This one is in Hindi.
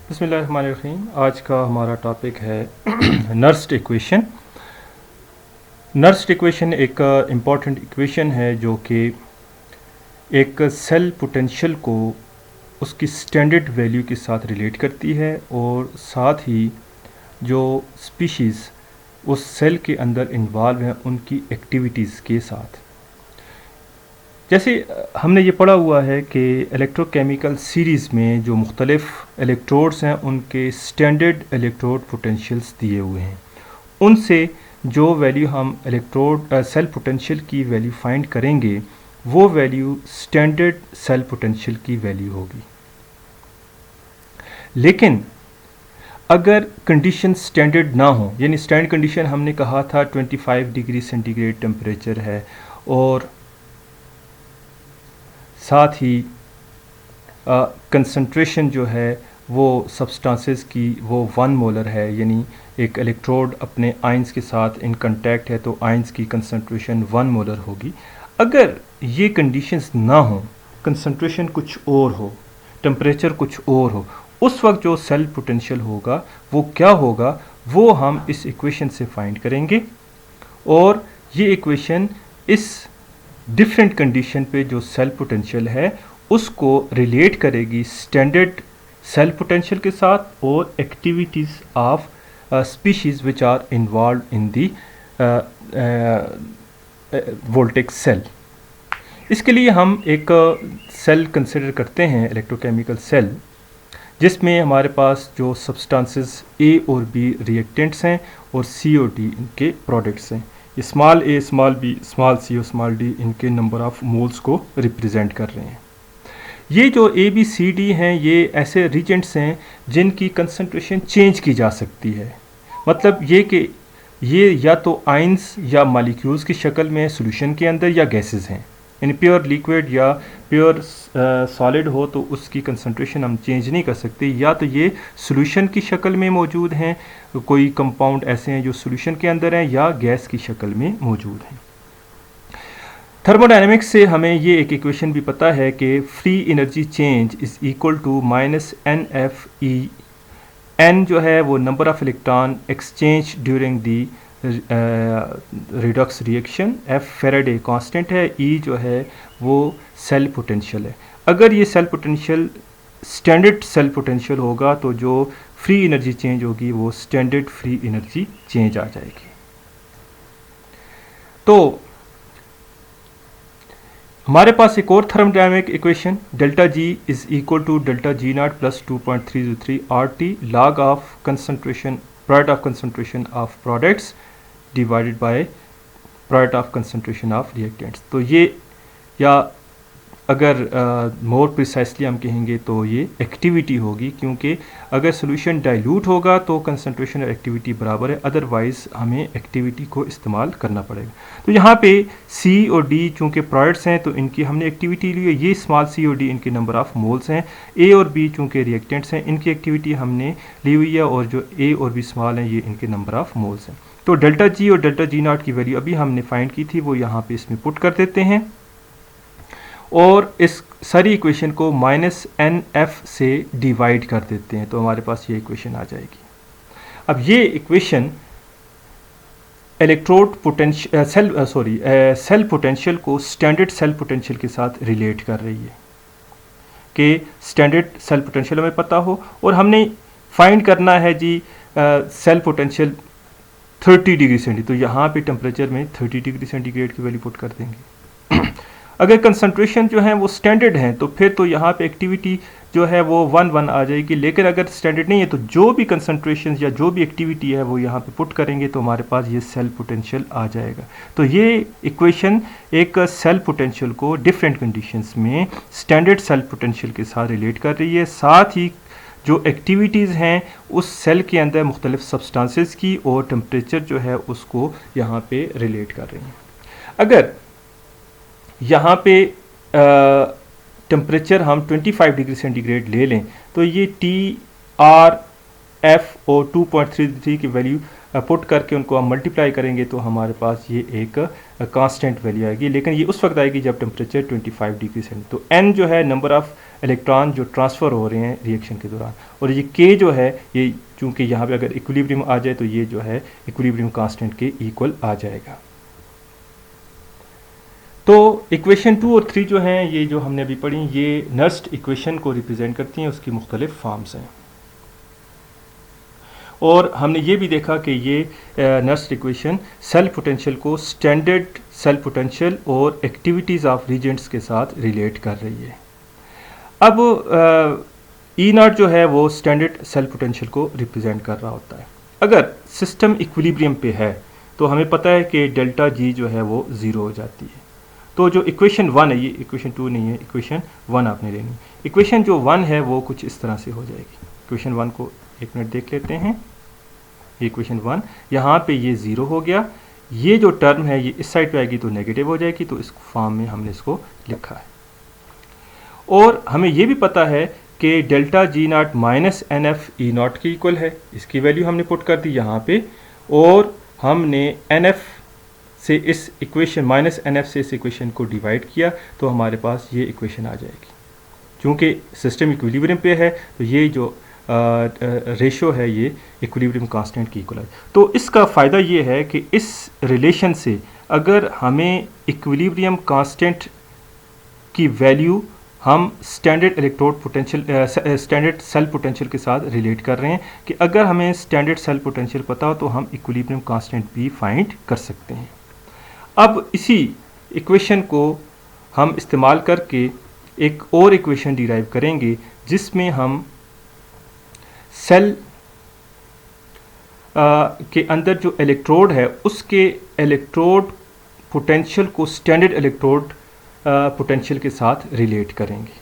बिस्मिल्लाहिर्रहमानिर्रहीम। आज का हमारा टॉपिक है नर्स्ड इक्वेशन। नर्स्ड इक्वेशन एक इम्पॉर्टेंट इक्वेशन है जो कि एक सेल पोटेंशियल को उसकी स्टैंडर्ड वैल्यू के साथ रिलेट करती है और साथ ही जो स्पीशीज़ उस सेल के अंदर इन्वॉल्व हैं उनकी एक्टिविटीज़ के साथ। जैसे हमने ये पढ़ा हुआ है कि इलेक्ट्रोकेमिकल सीरीज़ में जो मुख्तलिफ़ इलेक्ट्रोड्स हैं उनके स्टैंडर्ड इलेक्ट्रोड पोटेंशियल्स दिए हुए हैं। उनसे जो वैल्यू हम सेल पोटेंशियल की वैल्यू फाइंड करेंगे वो वैल्यू स्टैंडर्ड सेल पोटेंशियल की वैल्यू होगी। लेकिन अगर कंडीशन स्टैंडर्ड ना हो, यानी स्टैंडर्ड कंडीशन हमने कहा था 25 डिग्री सेंटीग्रेड टेम्परेचर है और साथ ही कंसंट्रेशन जो है वो सब्सटेंसेस की वो 1 मोलर है, यानी एक इलेक्ट्रोड अपने आयंस के साथ इन कांटेक्ट है तो आयंस की कंसंट्रेशन 1 मोलर होगी। अगर ये कंडीशंस ना हो, कंसंट्रेशन कुछ और हो, टेम्परेचर कुछ और हो, उस वक्त जो सेल पोटेंशियल होगा वो क्या होगा वो हम इस इक्वेशन से फाइंड करेंगे। और ये इक्वेशन इस डिफरेंट कंडीशन पे जो सेल पोटेंशियल है उसको रिलेट करेगी स्टैंडर्ड सेल पोटेंशियल के साथ और activities of species which are involve in the voltaic cell. इसके लिए हम एक सेल कंसिडर करते हैं, इलेक्ट्रोकेमिकल सेल, जिसमें हमारे पास जो सब्सटेंसेस ए और बी रिएक्टेंट्स हैं और सी और डी इनके प्रोडक्ट्स हैं। ये स्मॉल ए, स्मॉल बी, स्मॉल सी और स्मॉल डी इनके नंबर ऑफ मोल्स को रिप्रेजेंट कर रहे हैं। ये जो ए बी सी डी हैं ये ऐसे रिएजेंट्स हैं जिनकी कंसंट्रेशन चेंज की जा सकती है। मतलब ये कि ये या तो आयंस या मॉलिक्यूल्स की शक्ल में सॉल्यूशन के अंदर या गैसेस हैं, यानी प्योर लिक्विड या प्योर सॉलिड हो तो उसकी कंसंट्रेशन हम चेंज नहीं कर सकते, या तो ये सॉल्यूशन की शक्ल में मौजूद हैं, कोई कंपाउंड ऐसे हैं जो सॉल्यूशन के अंदर हैं, या गैस की शक्ल में मौजूद हैं। थर्मोडायनेमिक्स से हमें ये एक इक्वेशन भी पता है कि free energy change is equal to -NFE। n जो है वो number of electron exchange during the redox reaction, F Faraday constant है, E जो है वो सेल पोटेंशियल है। अगर ये cell potential standard cell potential होगा तो जो फ्री एनर्जी चेंज होगी वो स्टैंडर्ड फ्री एनर्जी चेंज आ जाएगी। तो हमारे पास एक और thermodynamic equation delta G is equal to delta G not plus 2.303 RT log of concentration product of concentration of products divided by product of concentration of reactants. तो ये, या अगर मोर प्रिसाइसली हम कहेंगे तो ये एक्टिविटी होगी, क्योंकि अगर सोल्यूशन डाइल्यूट होगा तो कंसंट्रेशन और एक्टिविटी बराबर है, अदरवाइज हमें एक्टिविटी को इस्तेमाल करना पड़ेगा। तो यहाँ पे सी और डी चूँकि प्रोडक्ट्स हैं तो इनकी हमने एक्टिविटी ली है, ये स्मॉल सी और डी इनके नंबर ऑफ मोल्स हैं। ए और बी चूँकि रिएक्टेंट्स हैं इनकी एक्टिविटी हमने ली हुई है, और जो ए और बी स्मॉल हैं ये इनके नंबर ऑफ मोल्स हैं। तो डेल्टा जी और डेल्टा जी नॉट की वैल्यू अभी हमने फाइंड की थी वो यहाँ पे इसमें पुट कर देते हैं और इस सारी इक्वेशन को -NF से डिवाइड कर देते हैं, तो हमारे पास ये इक्वेशन आ जाएगी। अब ये equation electrode potential cell potential को स्टैंडर्ड सेल पोटेंशियल के साथ रिलेट कर रही है कि स्टैंडर्ड सेल पोटेंशियल हमें पता हो और हमने फाइंड करना है जी सेल पोटेंशियल 30 डिग्री सेंटीग्रेड, तो यहाँ पे टेम्परेचर में 30 डिग्री सेंटीग्रेड की वैल्यू पुट कर देंगे। अगर कंसंट्रेशन जो है वो स्टैंडर्ड है तो फिर तो यहाँ पे एक्टिविटी जो है वो 1 आ जाएगी, लेकिन अगर स्टैंडर्ड नहीं है तो जो भी कंसंट्रेशन या जो भी एक्टिविटी है वो यहाँ पे पुट करेंगे तो हमारे पास ये सेल पोटेंशियल आ जाएगा। तो ये इक्वेशन एक सेल पोटेंशियल को डिफरेंट कंडीशंस में स्टैंडर्ड सेल पोटेंशियल के साथ रिलेट कर रही है, साथ ही जो एक्टिविटीज़ हैं उस सेल के अंदर मुख्तलिफ सब्सटेंसेस की और टेम्परेचर जो है उसको यहाँ पे रिलेट कर रही हैं। अगर यहाँ पे टेम्परेचर हम 25 डिग्री सेंटीग्रेड ले लें तो ये TRF और 2.33 की वैल्यू पुट करके उनको हम मल्टीप्लाई करेंगे तो हमारे पास ये एक कांस्टेंट वैल्यू आएगी, लेकिन ये उस वक्त आएगी जब टेम्परेचर 25 डिग्री सेंटीग्रेड। तो n जो है नंबर ऑफ इलेक्ट्रॉन जो ट्रांसफ़र हो रहे हैं रिएक्शन के दौरान। और ये K जो है ये चूँकि यहाँ पे अगर इक्विलिब्रियम आ जाए तो ये जो है इक्विलिब्रियम कांस्टेंट के इक्वल आ जाएगा। तो इक्वेशन 2 और 3 जो हैं ये जो हमने अभी पढ़ी ये नर्स्ट इक्वेशन को रिप्रेजेंट करती हैं, उसकी मुख्तलिफ फॉर्म्स हैं। और हमने ये भी देखा कि ये नर्स्ट इक्वेशन सेल पोटेंशियल को स्टैंडर्ड सेल पोटेंशियल और एक्टिविटीज़ ऑफ रीजेंट्स के साथ रिलेट कर रही है। अब ई नॉट जो है वो स्टैंडर्ड सेल पोटेंशियल को रिप्रेजेंट कर रहा होता है। अगर सिस्टम इक्विलिब्रियम पे है तो हमें पता है कि डेल्टा जी जो है वो ज़ीरो हो जाती है। तो जो इक्वेशन 1 है, ये इक्वेशन 2 नहीं है, इक्वेशन 1 आपने लेनी। इक्वेशन जो 1 है वो कुछ इस तरह से हो जाएगी। इक्वेशन 1 को एक मिनट देख लेते हैं। ये इक्वेशन 1 यहाँ पे ये 0 हो गया, ये जो टर्म है ये इस साइड पे आएगी तो नेगेटिव हो जाएगी, तो इस फॉर्म में हमने इसको लिखा है। और हमें ये भी पता है कि delta G not minus N F E not के इक्वल है। इसकी वैल्यू हमने पुट कर दी यहाँ पे, और हमने एन एफ से इस इक्वेशन माइनस एन एफ से इस इक्वेशन को डिवाइड किया तो हमारे पास ये इक्वेशन आ जाएगी। चूँकि सिस्टम इक्विलिब्रियम पे है तो ये जो रेशो है ये इक्विलिब्रियम कांस्टेंट की इक्वल है। तो इसका फ़ायदा ये है कि इस रिलेशन से अगर हमें इक्विलिब्रियम कांस्टेंट की वैल्यू हम standard electrode potential standard cell potential के साथ रिलेट कर रहे हैं कि अगर हमें स्टैंडर्ड सेल पोटेंशियल पता हो तो हम इक्विलिब्रियम कांस्टेंट भी फाइंड कर सकते हैं। अब इसी इक्वेशन को हम इस्तेमाल करके एक और इक्वेशन डिराइव करेंगे जिसमें हम सेल के अंदर जो इलेक्ट्रोड है उसके इलेक्ट्रोड पोटेंशियल को स्टैंडर्ड इलेक्ट्रोड पोटेंशियल के साथ रिलेट करेंगे।